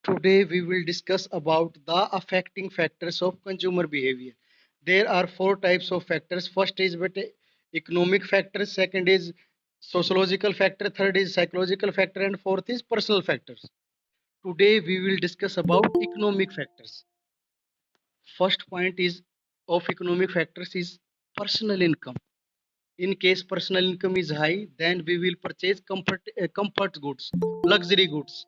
Today we will discuss about the affecting factors of consumer behavior. There are four types of factors. First is economic factor, second is sociological factor, third is psychological factor, and fourth is personal factors. Today we will discuss about economic factors. First point is of economic factors is personal income. In case personal income is high, then we will purchase comfort goods, luxury goods.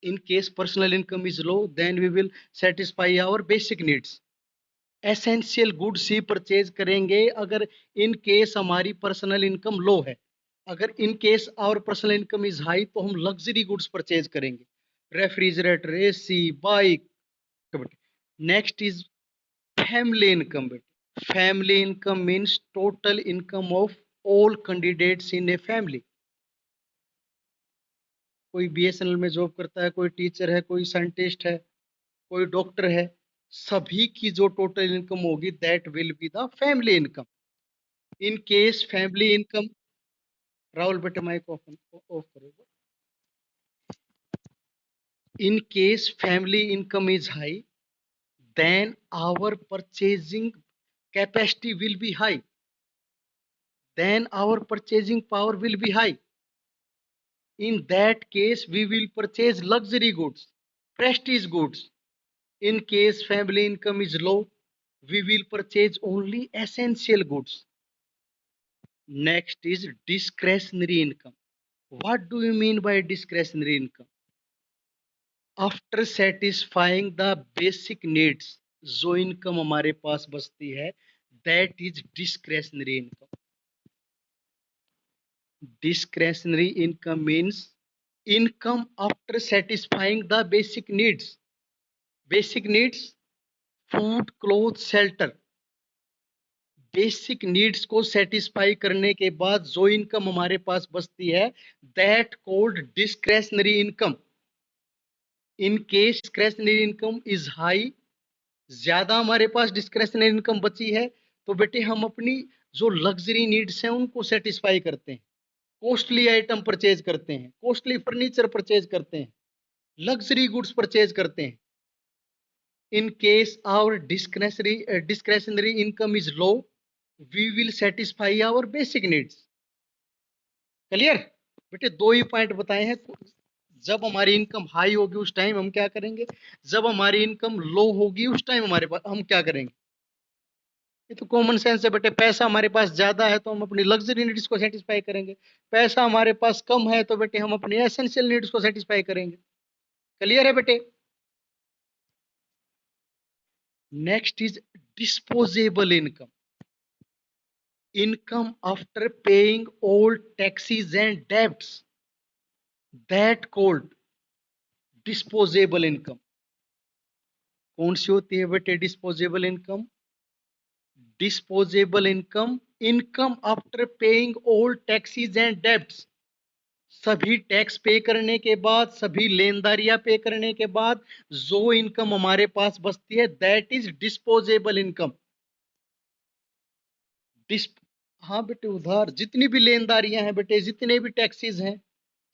In case personal income is low, then we will satisfy our basic needs. Essential goods ही purchase करेंगे अगर in case हमारी personal income low है. अगर in case our personal income is high तो हम luxury goods purchase करेंगे, refrigerator, AC, bike. Next is family income. Family income means total income of all candidates in a family. कोई BSNL में job करता है, कोई टीचर है, कोई साइंटिस्ट है, कोई डॉक्टर है, सभी की जो टोटल इनकम होगी that will be the family income. In case family income, Rahul बेटे माइक ऑफ ऑफ करो. In case family income is high, then our purchasing capacity will be high, then our purchasing power will be high. In that case, we will purchase luxury goods, prestige goods. In case family income is low, we will purchase only essential goods. Next is discretionary income. What do you mean by discretionary income? After satisfying the basic needs, जो income हमारे पास बचती है, that is discretionary income. Discretionary income means income after satisfying the basic needs. Basic needs, food, clothes, shelter. Basic needs को satisfy करने के बाद जो income हमारे पास बचती है that called discretionary income. In case discretionary income is high, ज्यादा हमारे पास डिस्क्रेशनरी इनकम बची है तो बेटे हम अपनी जो लग्जरी नीड्स हैं उनको सेटिस्फाई करते हैं, कॉस्टली आइटम परचेज करते हैं, कॉस्टली फर्नीचर परचेज करते हैं, लग्जरी गुड्स परचेज करते हैं. In case our discretionary income is low, we will satisfy our basic needs. Clear बेटे? दो ही पॉइंट बताए हैं. जब हमारी इनकम हाई होगी उस टाइम हम क्या करेंगे, जब हमारी इनकम लो होगी उस टाइम हमारे पास हम क्या करेंगे. ये तो कॉमन सेंस है बेटे. पैसा हमारे पास ज्यादा है तो हम अपनी लग्जरी नीड्स को सेटिस्फाई करेंगे, पैसा हमारे पास कम है तो बेटे हम अपनी एसेंशियल नीड्स को सेटिस्फाई करेंगे. क्लियर है बेटे? Next is disposable income. Income after paying all taxes and debts, that called disposable income. कौन सी होती है बेटे disposable income? Disposable income, income after paying all taxes and debts. सभी टैक्स पे करने के बाद, सभी लेनदारियां पे करने के बाद जो इनकम हमारे पास बचती है दैट इज डिस्पोजेबल इनकम. हाँ बेटे, उधार जितनी भी लेनदारियां हैं बेटे, जितने भी टैक्सेस हैं,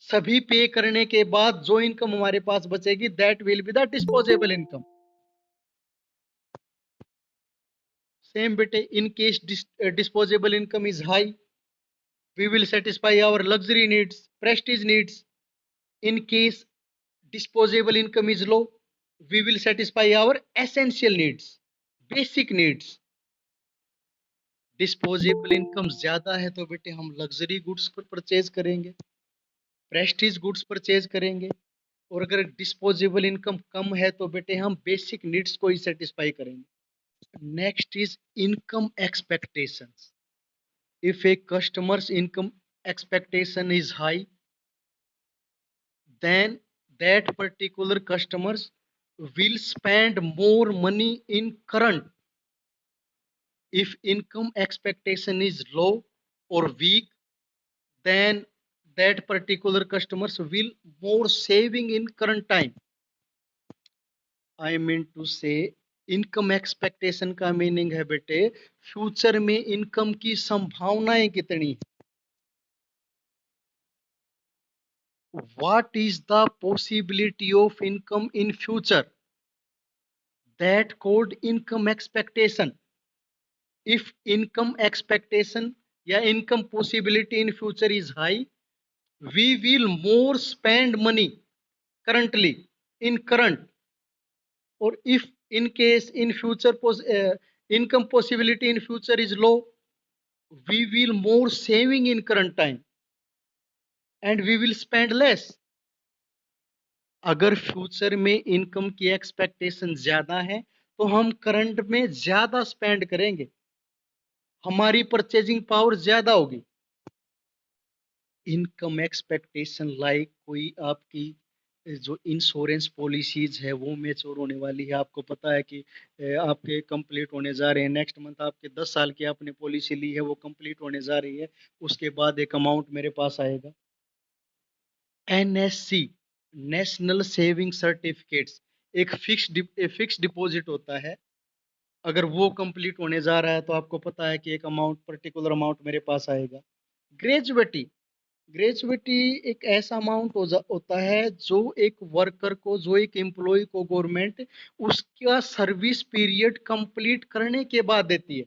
सभी पे करने के बाद जो इनकम हमारे पास बचेगी that will be the disposable income. Same बेटे, in case disposable income is high, we will satisfy our luxury needs, prestige needs. In case disposable income is low, we will satisfy our essential needs, basic needs. Disposable income ज्यादा है तो बेटे हम luxury goods पर purchase करेंगे, prestige goods purchase करेंगे. और अगर डिस्पोजेबल इनकम कम है तो बेटे हम बेसिक नीड्स को ही सेटिस्फाई करेंगे. Next is income expectations. If A customers income expectation is high, then that particular customers will spend more money in current. If income expectation is low or weak, then that particular customers will more saving in current time. I mean to say income expectation का meaning है बेटे future में income की संभावनाएं कितनी है. what is the possibility of income in future? That called income expectation. If income expectation या income possibility in future is high, we will more spend money currently in current. Or if in case in future income possibility in future is low, we will more saving in current time and we will spend less. अगर future में income की expectation ज्यादा है तो हम current में ज्यादा spend करेंगे, हमारी परचेजिंग पावर ज्यादा होगी। इनकम एक्सपेक्टेशन लाइक कोई आपकी जो इंश्योरेंस पॉलिसीज है वो मैच्योर होने वाली है, आपको पता है कि आपके कंप्लीट होने जा रहे हैं, नेक्स्ट मंथ आपके 10 साल की आपने पॉलिसी ली है वो कंप्लीट होने जा रही है, उसके बाद एक अमाउंट मेरे पास आएगा। एनएससी, नेशनल सेविंग सर्टिफिकेट्स, एक फिक्स डिपॉजिट होता है, अगर वो कंप्लीट होने जा रहा है तो आपको पता है कि एक अमाउंट पर्टिकुलर अमाउंट मेरे पास आएगा। ग्रेजुएटी, ग्रेजुएटी एक ऐसा अमाउंट होता है जो एक वर्कर को, जो एक एम्प्लॉय को गवर्नमेंट उसका सर्विस पीरियड कंप्लीट करने के बाद देती है।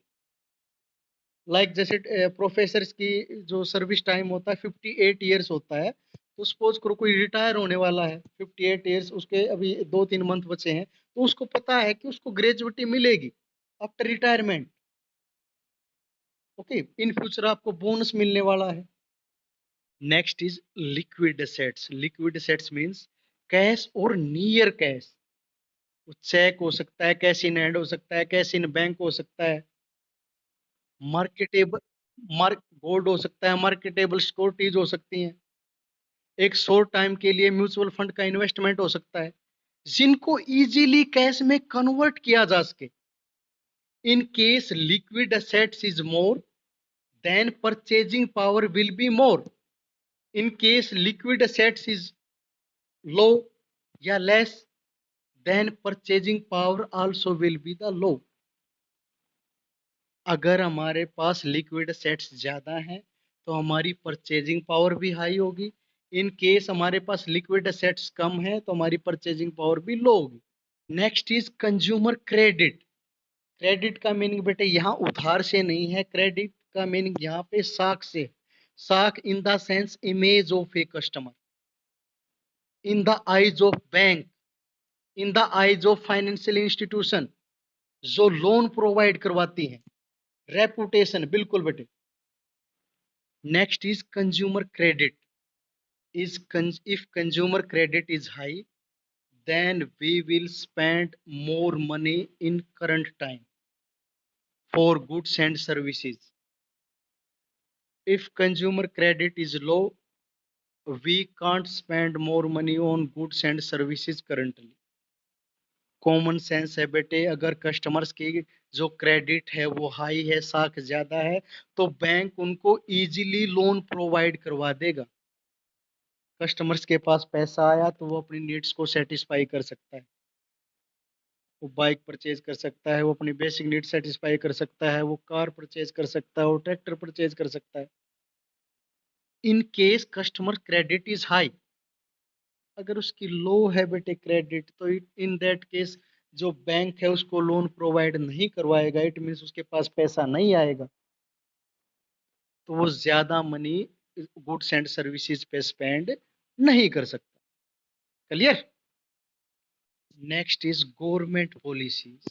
लाइक जैसे प्रोफेसर्स की जो सर्विस टाइम होता है 58 ईयर्स होता है, तो सपोज करो कोई रिटायर होने वाला है 58 ईयर्स, उसके अभी 2-3 मंथ बचे हैं, तो उसको पता है कि उसको ग्रेजुएटी मिलेगी after retirement. Okay, in future आपको बोनस मिलने वाला है। Next is liquid assets. Liquid assets means cash और नियर कैश। चेक हो सकता है, कैश इन हैंड हो सकता है, कैश इन बैंक हो सकता है, मार्केटेबल मार्क गोल्ड हो सकता है, मार्केटेबल सिक्योरिटीज हो सकती हैं, एक शॉर्ट टाइम के लिए म्यूचुअल फंड का इन्वेस्टमेंट हो सकता है, जिनको इजीली कैश में कन्वर्ट किया जा सके। In case liquid assets is more, then purchasing power will be more. In case liquid assets is low या less, then purchasing power also will be the low. अगर हमारे पास लिक्विड एसेट्स ज्यादा हैं तो हमारी परचेजिंग पावर भी high होगी। In case हमारे पास लिक्विड एसेट्स कम है तो हमारी परचेजिंग पावर भी लो होगी। Next is consumer credit. Credit का मीनिंग बेटे यहाँ उधार से नहीं है, क्रेडिट का मीनिंग यहाँ पे साख से। साख in the sense image of a customer, in the eyes of bank, in the eyes of financial institution जो लोन प्रोवाइड करवाती हैं। रेपुटेशन, बिल्कुल बेटे। Next is consumer credit is if consumer credit is high, then we will spend more money in current time for goods and services. If consumer credit is low, we can't spend more money on goods and services currently. Common sense है बेटे, अगर customers की जो credit है वो high है, साख ज्यादा है, तो बैंक उनको इजीली लोन प्रोवाइड करवा देगा। कस्टमर्स के पास पैसा आया तो वो अपनी नीड्स को सेटिस्फाई कर सकता है, वो बाइक परचेज कर सकता है, वो अपनी बेसिक नीड सेटिस्फाई कर सकता है, वो कार परचेज कर सकता है, वो ट्रैक्टर परचेज कर सकता है। In case customer credit is high, अगर उसकी लो है बेटे क्रेडिट, तो इन दैट केस जो बैंक है उसको लोन प्रोवाइड नहीं करवाएगा, इट मीन्स उसके पास पैसा नहीं आएगा, तो वो ज्यादा मनी गुड्स एंड सर्विसेज पे स्पेंड नहीं कर सकता। Clear? Next is government policies.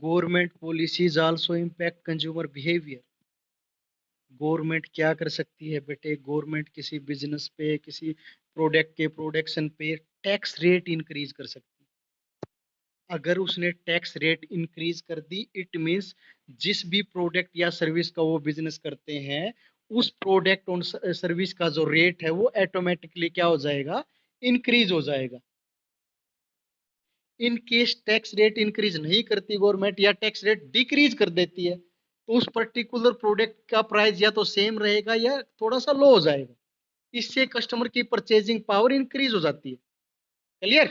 Government policies also impact consumer behaviour. Government क्या कर सकती है बेटे, गवर्नमेंट किसी बिजनेस पे, किसी प्रोडक्ट के प्रोडक्शन पे टैक्स रेट इंक्रीज कर सकती है। अगर उसने टैक्स रेट इंक्रीज कर दी, इट मींस जिस भी प्रोडक्ट या सर्विस का वो बिजनेस करते हैं, उस प्रोडक्ट और सर्विस का जो रेट है वो ऑटोमेटिकली क्या हो जाएगा, इंक्रीज हो जाएगा। In case tax rate increase नहीं करती गवर्नमेंट या टैक्स रेट डिक्रीज कर देती है, तो उस पर्टिकुलर प्रोडक्ट का प्राइस या तो सेम रहेगा या थोड़ा सा लो हो जाएगा। इससे कस्टमर की परचेजिंग पावर इंक्रीज हो जाती है। क्लियर?